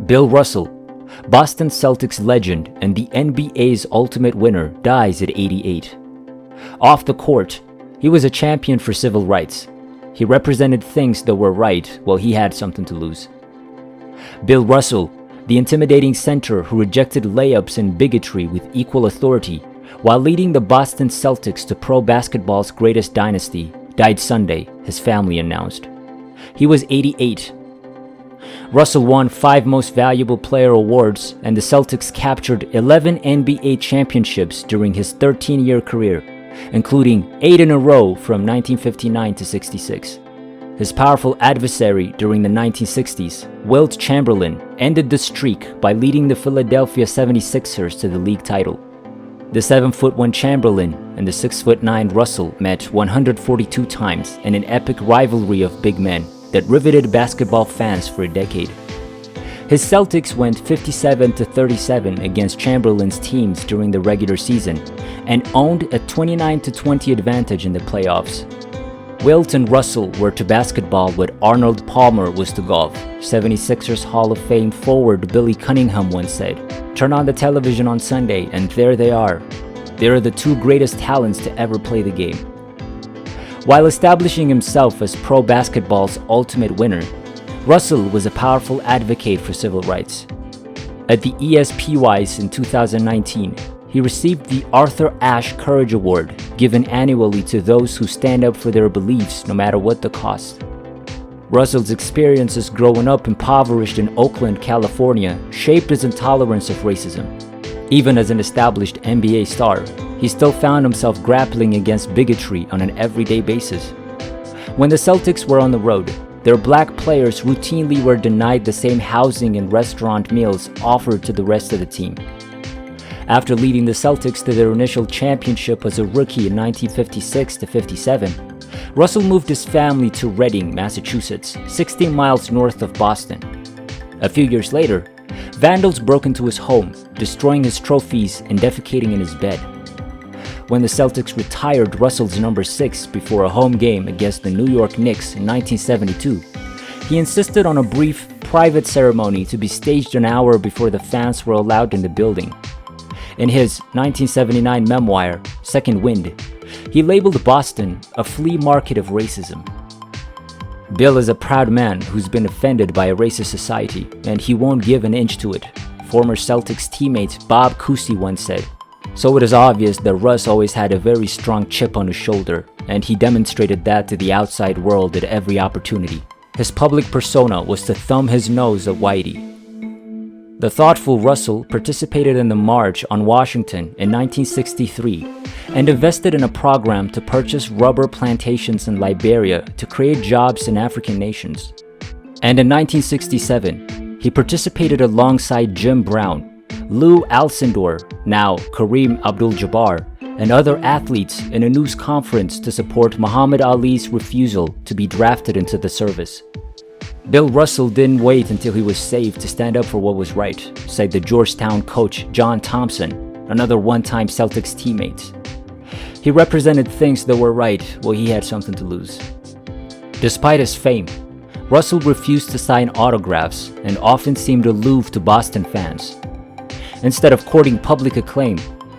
Bill Russell, Boston Celtics legend and the NBA's ultimate winner, dies at 88. Off the court, he was a champion for civil rights. He represented things that were right while he had something to lose. Bill Russell, the intimidating center who rejected layups and bigotry with equal authority while leading the Boston Celtics to pro basketball's greatest dynasty, died Sunday, his family announced. He was 88. Russell won 5 Most Valuable Player awards, and the Celtics captured 11 NBA championships during his 13-year career, including 8 in a row from 1959 to 66. His powerful adversary during the 1960s, Wilt Chamberlain, ended the streak by leading the Philadelphia 76ers to the league title. The 7'1" Chamberlain and the 6'9" Russell met 142 times in an epic rivalry of big men that riveted basketball fans for a decade. His Celtics went 57-37 against Chamberlain's teams during the regular season and owned a 29-20 advantage in the playoffs. Wilt and Russell were to basketball what Arnold Palmer was to golf. 76ers Hall of Fame forward Billy Cunningham once said, "Turn on the television on Sunday and there they are. They are the 2 greatest talents to ever play the game." While establishing himself as pro basketball's ultimate winner, Russell was a powerful advocate for civil rights. At the ESPYs in 2019, he received the Arthur Ashe Courage Award, given annually to those who stand up for their beliefs no matter what the cost. Russell's experiences growing up impoverished in Oakland, California, shaped his intolerance of racism. Even as an established NBA star, he still found himself grappling against bigotry on an everyday basis. When the Celtics were on the road, their black players routinely were denied the same housing and restaurant meals offered to the rest of the team. After leading the Celtics to their initial championship as a rookie in 1956-57, Russell moved his family to Reading, Massachusetts, 16 miles north of Boston. A few years later, vandals broke into his home, destroying his trophies and defecating in his bed. When the Celtics retired Russell's number 6 before a home game against the New York Knicks in 1972, he insisted on a brief, private ceremony to be staged an hour before the fans were allowed in the building. In his 1979 memoir, Second Wind, he labeled Boston a flea market of racism. Bill is a proud man who's been offended by a racist society, and he won't give an inch to it. Former Celtics teammate Bob Cousy once said, "So it is obvious that Russ always had a very strong chip on his shoulder, and he demonstrated that to the outside world at every opportunity. His public persona was to thumb his nose at Whitey." The thoughtful Russell participated in the March on Washington in 1963 and invested in a program to purchase rubber plantations in Liberia to create jobs in African nations. And in 1967, he participated alongside Jim Brown, Lou Alcindor, now Kareem Abdul-Jabbar, and other athletes in a news conference to support Muhammad Ali's refusal to be drafted into the service. Bill Russell didn't wait until he was safe to stand up for what was right, said the Georgetown coach John Thompson, another one-time Celtics teammate. He represented things that were right while he had something to lose. Despite his fame, Russell refused to sign autographs and often seemed aloof to Boston fans. Instead of courting public acclaim,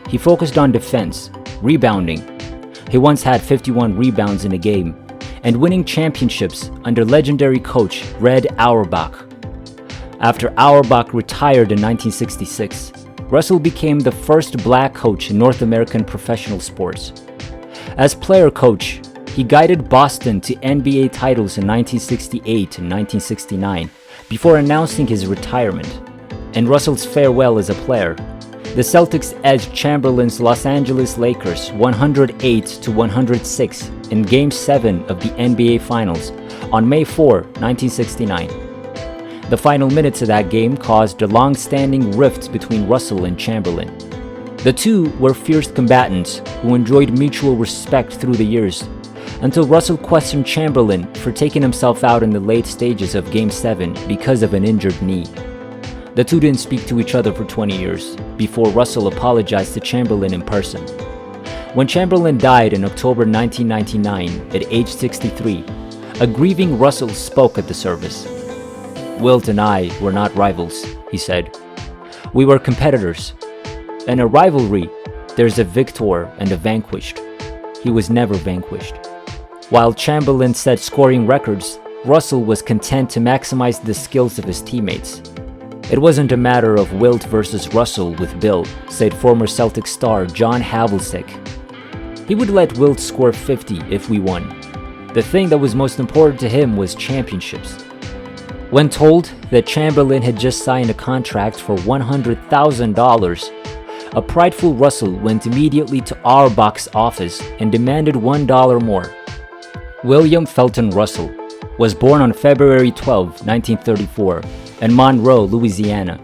he focused on defense, rebounding. He once had 51 rebounds in a game, and winning championships under legendary coach Red Auerbach. After Auerbach retired in 1966, Russell became the first black coach in North American professional sports. As player coach, he guided Boston to NBA titles in 1968 and 1969 before announcing his retirement. In Russell's farewell as a player, the Celtics edged Chamberlain's Los Angeles Lakers 108-106 in Game 7 of the NBA Finals on May 4, 1969. The final minutes of that game caused a long-standing rift between Russell and Chamberlain. The two were fierce combatants who enjoyed mutual respect through the years, until Russell questioned Chamberlain for taking himself out in the late stages of Game 7 because of an injured knee. The two didn't speak to each other for 20 years, before Russell apologized to Chamberlain in person. When Chamberlain died in October 1999 at age 63, a grieving Russell spoke at the service. "Wilt and I were not rivals," he said. "We were competitors. In a rivalry, there's a victor and a vanquished. He was never vanquished." While Chamberlain set scoring records, Russell was content to maximize the skills of his teammates. "It wasn't a matter of Wilt versus Russell with Bill," said former Celtics star John Havlicek. "He would let Wilt score 50 if we won. The thing that was most important to him was championships." When told that Chamberlain had just signed a contract for $100,000, a prideful Russell went immediately to Auerbach's office and demanded $1 more. William Felton Russell was born on February 12, 1934, in Monroe, Louisiana.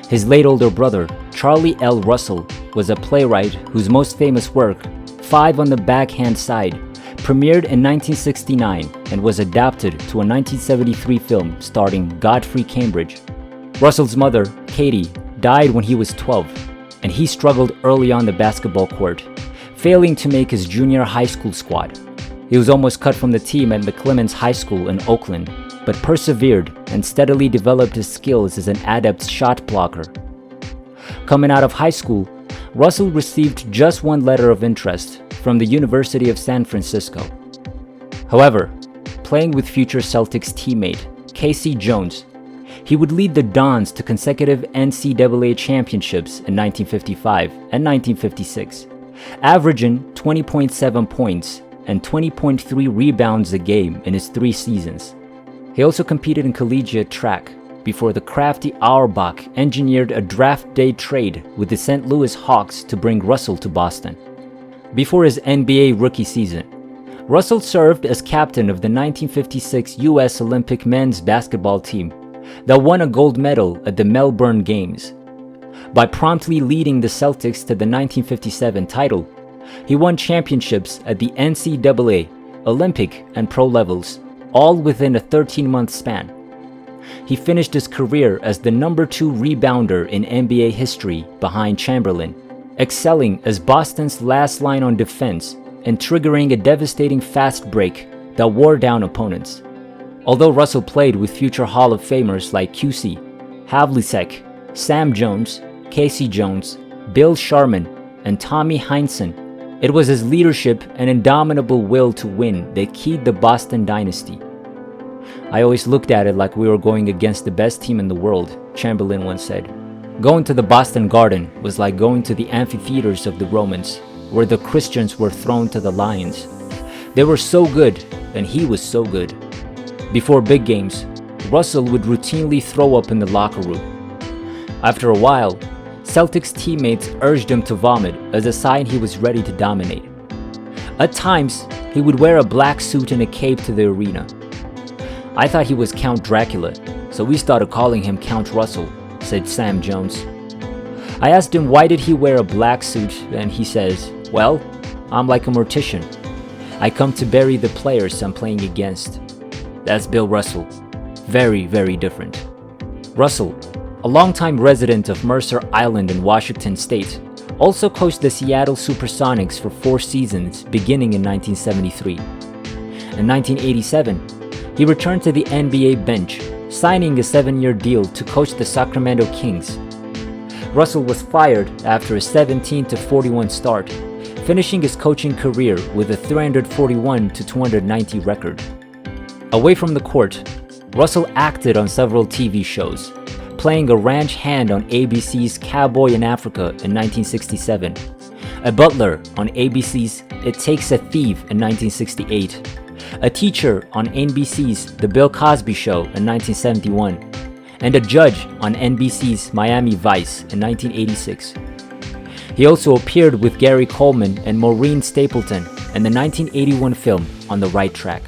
His late older brother, Charlie L. Russell, was a playwright whose most famous work, Five on the Backhand Side, premiered in 1969 and was adapted to a 1973 film starring Godfrey Cambridge. Russell's mother, Katie, died when he was 12, and he struggled early on the basketball court, failing to make his junior high school squad. He was almost cut from the team at McClemens High School in Oakland, but persevered and steadily developed his skills as an adept shot blocker. Coming out of high school, Russell received just one letter of interest from the University of San Francisco. However, playing with future Celtics teammate Casey Jones, he would lead the Dons to consecutive NCAA championships in 1955 and 1956, averaging 20.7 points and 20.3 rebounds a game in his 3 seasons. He also competed in collegiate track before the crafty Auerbach engineered a draft day trade with the St. Louis Hawks to bring Russell to Boston. Before his NBA rookie season, Russell served as captain of the 1956 U.S. Olympic men's basketball team that won a gold medal at the Melbourne Games. By promptly leading the Celtics to the 1957 title, he won championships at the NCAA, Olympic, and pro levels, all within a 13-month span. He finished his career as the number 2 rebounder in NBA history behind Chamberlain, excelling as Boston's last line on defense and triggering a devastating fast break that wore down opponents. Although Russell played with future Hall of Famers like QC, Havlicek, Sam Jones, Casey Jones, Bill Sharman, and Tommy Heinsohn, it was his leadership and indomitable will to win that keyed the Boston dynasty. "I always looked at it like we were going against the best team in the world," Chamberlain once said. "Going to the Boston Garden was like going to the amphitheaters of the Romans, where the Christians were thrown to the lions. They were so good, and he was so good." Before big games, Russell would routinely throw up in the locker room. After a while, Celtics teammates urged him to vomit as a sign he was ready to dominate. At times, he would wear a black suit and a cape to the arena. "I thought he was Count Dracula, so we started calling him Count Russell," said Sam Jones. I asked him why did he wear a black suit, and he says, "Well, I'm like a mortician. I come to bury the players I'm playing against." That's Bill Russell. Very, very different. Russell, a longtime resident of Mercer Island in Washington State, also coached the Seattle Supersonics for 4 seasons beginning in 1973. In 1987, he returned to the NBA bench, signing a 7-year deal to coach the Sacramento Kings. Russell was fired after a 17-41 start, finishing his coaching career with a 341-290 record. Away from the court, Russell acted on several TV shows, playing a ranch hand on ABC's Cowboy in Africa in 1967, a butler on ABC's It Takes a Thief in 1968, a teacher on NBC's The Bill Cosby Show in 1971, and a judge on NBC's Miami Vice in 1986. He also appeared with Gary Coleman and Maureen Stapleton in the 1981 film On the Right Track.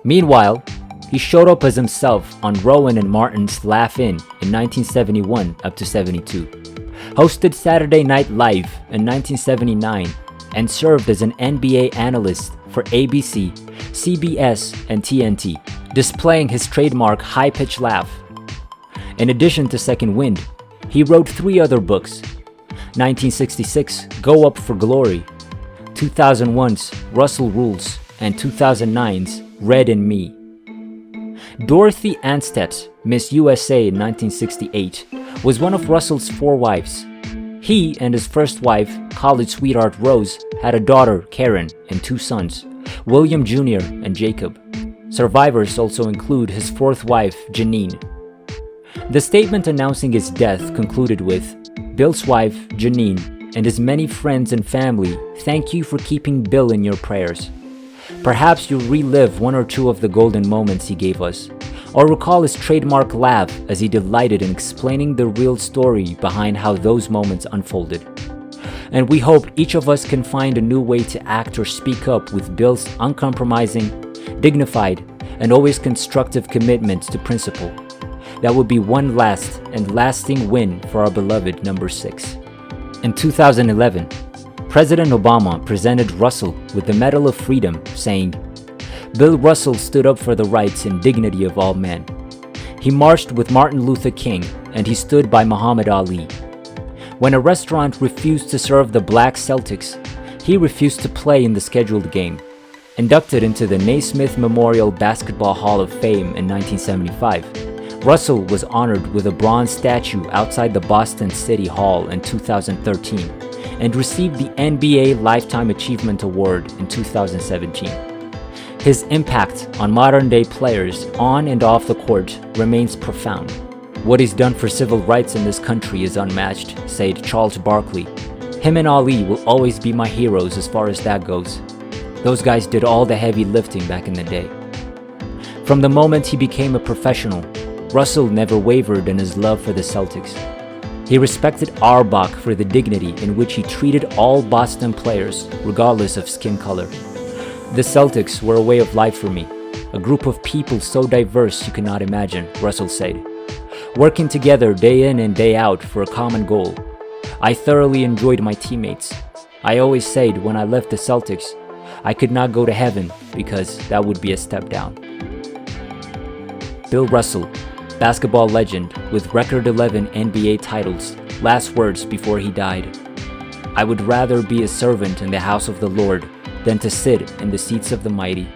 Meanwhile, he showed up as himself on Rowan and Martin's Laugh-In 1971 up to 72, hosted Saturday Night Live in 1979, and served as an NBA analyst for ABC, CBS, and TNT, displaying his trademark high-pitched laugh. In addition to Second Wind, he wrote 3 other books: 1966's Go Up for Glory, 2001's Russell Rules, and 2009's Red and Me. Dorothy Anstedt, Miss USA in 1968, was one of Russell's 4 wives. He and his first wife, college sweetheart Rose, had a daughter, Karen, and 2 sons, William Jr. and Jacob. Survivors also include his 4th wife, Janine. The statement announcing his death concluded with, "Bill's wife, Janine, and his many friends and family, thank you for keeping Bill in your prayers. Perhaps you'll relive 1 or 2 of the golden moments he gave us, or recall his trademark laugh as he delighted in explaining the real story behind how those moments unfolded. And we hope each of us can find a new way to act or speak up with Bill's uncompromising, dignified, and always constructive commitment to principle. That would be one last and lasting win for our beloved number 6. In 2011, President Obama presented Russell with the Medal of Freedom, saying, "Bill Russell stood up for the rights and dignity of all men. He marched with Martin Luther King, and he stood by Muhammad Ali. When a restaurant refused to serve the black Celtics, he refused to play in the scheduled game." Inducted into the Naismith Memorial Basketball Hall of Fame in 1975, Russell was honored with a bronze statue outside the Boston City Hall in 2013 and received the NBA Lifetime Achievement Award in 2017. His impact on modern-day players on and off the court remains profound. "What he's done for civil rights in this country is unmatched," said Charles Barkley. "Him and Ali will always be my heroes as far as that goes. Those guys did all the heavy lifting back in the day." From the moment he became a professional, Russell never wavered in his love for the Celtics. He respected Auerbach for the dignity in which he treated all Boston players, regardless of skin color. "The Celtics were a way of life for me, a group of people so diverse you cannot imagine," Russell said. "Working together day in and day out for a common goal. I thoroughly enjoyed my teammates. I always said when I left the Celtics, I could not go to heaven because that would be a step down." Bill Russell, basketball legend with record 11 NBA titles, last words before he died. "I would rather be a servant in the house of the Lord than to sit in the seats of the mighty."